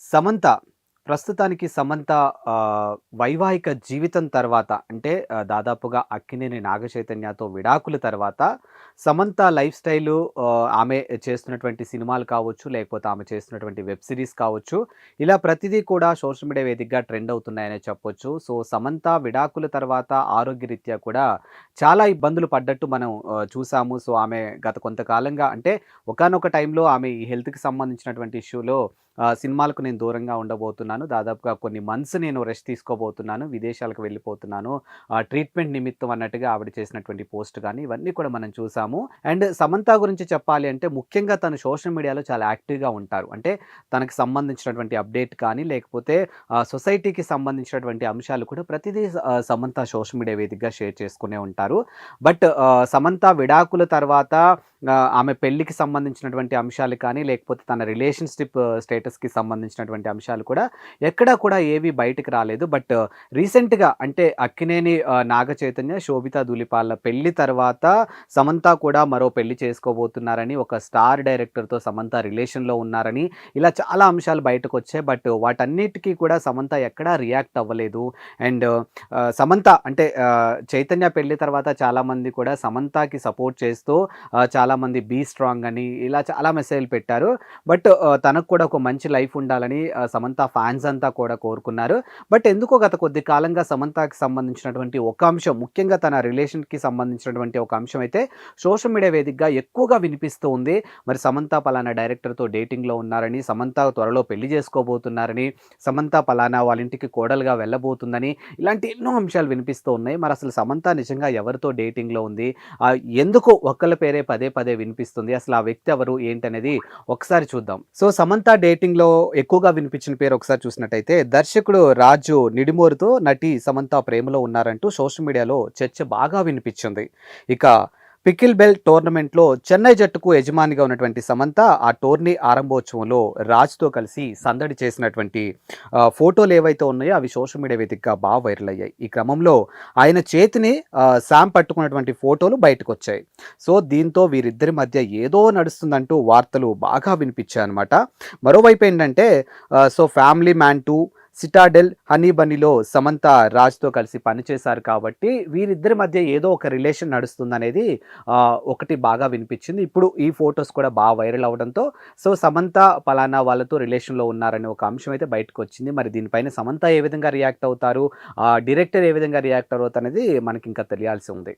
సమంత ప్రస్తుతానికి సమంత వైవాహిక జీవితం తర్వాత అంటే దాదాపుగా అక్కినేని నాగచైతన్యతో విడాకుల తర్వాత సమంత లైఫ్ స్టైలు ఆమె చేస్తున్నటువంటి సినిమాలు కావచ్చు, లేకపోతే ఆమె చేస్తున్నటువంటి వెబ్ సిరీస్ కావచ్చు, ఇలా ప్రతిదీ కూడా సోషల్ మీడియా వేదికగా ట్రెండ్ అవుతున్నాయనే చెప్పొచ్చు. సో, సమంత విడాకుల తర్వాత ఆరోగ్యరీత్యా కూడా చాలా ఇబ్బందులు పడ్డట్టు మనం చూసాము. సో, ఆమె గత కొంతకాలంగా అంటే ఒకానొక టైంలో ఆమె ఈ హెల్త్‌కి సంబంధించినటువంటి ఇష్యూలో సినిమాలకు నేను దూరంగా ఉండబోతున్నాను. దాదాపుగా కొన్ని మంత్స్ నేను రెస్ట్ తీసుకోబోతున్నాను. విదేశాలకు వెళ్ళిపోతున్నాను. ట్రీట్మెంట్ నిమిత్తం అన్నట్టుగా ఆవిడ చేసినటువంటి పోస్ట్ గాని, ఇవన్నీ కూడా మనం చూసాము. అండ్ సమంత గురించి చెప్పాలి అంటే ముఖ్యంగా తను సోషల్ మీడియాలో చాలా యాక్టివ్‌గా ఉంటారు. అంటే తనకి సంబంధించినటువంటి అప్డేట్ కానీ, లేకపోతే సొసైటీకి సంబంధించినటువంటి అంశాలు కూడా ప్రతిదీ సమంత సోషల్ మీడియా వేదికగా షేర్ చేసుకునే ఉంటారు. బట్ సమంత విడాకుల తర్వాత ఆమె పెళ్ళికి సంబంధించినటువంటి అంశాలు కానీ, లేకపోతే తన రిలేషన్‌షిప్ స్టేటస్‌కి సంబంధించినటువంటి అంశాలు కూడా ఎక్కడా కూడా ఏవి బయటకి రాలేదు. బట్ రీసెంట్‌గా అంటే అక్కినేని నాగచైతన్య, శోభిత ధూళిపాల పెళ్లి తర్వాత సమంత కూడా మరో పెళ్లి చేసుకోబోతున్నారని, ఒక స్టార్ డైరెక్టర్‌తో సమంత రిలేషన్‌లో ఉన్నారని, ఇలా చాలా అంశాలు బయటకొచ్చాయి. బట్ వాటన్నిటికి కూడా సమంత ఎక్కడా రియాక్ట్ అవ్వలేదు. అండ్ సమంత అంటే చైతన్య పెళ్లి తర్వాత చాలామంది కూడా సమంతకి సపోర్ట్ చేస్తూ చాలామంది బీ స్ట్రాంగ్ అని ఇలా చాలా మెసేజ్‌లు పెట్టారు. బట్ తనకు కూడా ఒక మంచి లైఫ్ ఉండాలని సమంత ఫ్యాన్స్ అంతా కూడా కోరుకున్నారు. బట్ ఎందుకో గత కొద్ది కాలంగా సమంతకి సంబంధించినటువంటి ఒక అంశం, ముఖ్యంగా తన రిలేషన్‌కి సంబంధించినటువంటి ఒక అంశం అయితే సోషల్ మీడియా వేదికగా ఎక్కువగా వినిపిస్తూ ఉంది. మరి సమంత పలానా డైరెక్టర్‌తో డేటింగ్‌లో ఉన్నారని, సమంత త్వరలో పెళ్లి చేసుకోబోతున్నారని, సమంత పలానా వాళ్ళ ఇంటికి కోడలుగా వెళ్ళబోతుందని, ఇలాంటి ఎన్నో అంశాలు వినిపిస్తూ ఉన్నాయి. మరి అసలు సమంత నిజంగా ఎవరితో డేటింగ్‌లో ఉంది? ఎందుకు ఒక్కళ్ళ పేరే పదే పదే వినిపిస్తుంది? అసలు ఆ వ్యక్తి ఎవరు? ఏంటనేది ఒకసారి చూద్దాం. సో, సమంత డేటింగ్‌లో ఎక్కువగా వినిపించిన పేరు ఒకసారి చూసినట్టయితే దర్శకుడు రాజు నిడిమోరుతో నటి సమంత ప్రేమలో ఉన్నారంటూ సోషల్ మీడియాలో చర్చ బాగా వినిపించింది. ఇక పికిల్ బెల్ టోర్నమెంట్‌లో చెన్నై జట్టుకు యజమానిగా ఉన్నటువంటి సమంత ఆ టోర్నీ ఆరంభోత్సవంలో రాజ్‌తో కలిసి సందడి చేసినటువంటి ఫోటోలు ఏవైతే ఉన్నాయో అవి సోషల్ మీడియా వేదికగా బాగా వైరల్ అయ్యాయి. ఈ క్రమంలో ఆయన చేతిని శామ్ పట్టుకున్నటువంటి ఫోటోలు బయటకొచ్చాయి. సో, దీంతో వీరిద్దరి మధ్య ఏదో నడుస్తుందంటూ వార్తలు బాగా వినిపించాయన్నమాట. మరోవైపు ఏంటంటే so, family man 2, Citadel, honey బన్నీలో సమంత రాజ్‌తో కలిసి పనిచేశారు కాబట్టి వీరిద్దరి మధ్య ఏదో ఒక రిలేషన్ నడుస్తుందనేది ఒకటి బాగా వినిపించింది. ఇప్పుడు ఈ ఫోటోస్ కూడా బాగా వైరల్ అవ్వడంతో సో, సమంత పలానా వాళ్ళతో రిలేషన్‌లో ఉన్నారనే ఒక అంశం అయితే బయటకొచ్చింది. మరి దీనిపైన సమంత ఏ విధంగా రియాక్ట్ అవుతారు? డైరెక్టర్ ఏ విధంగా రియాక్ట్ అవుతారనేది మనకింకా తెలియాల్సి ఉంది.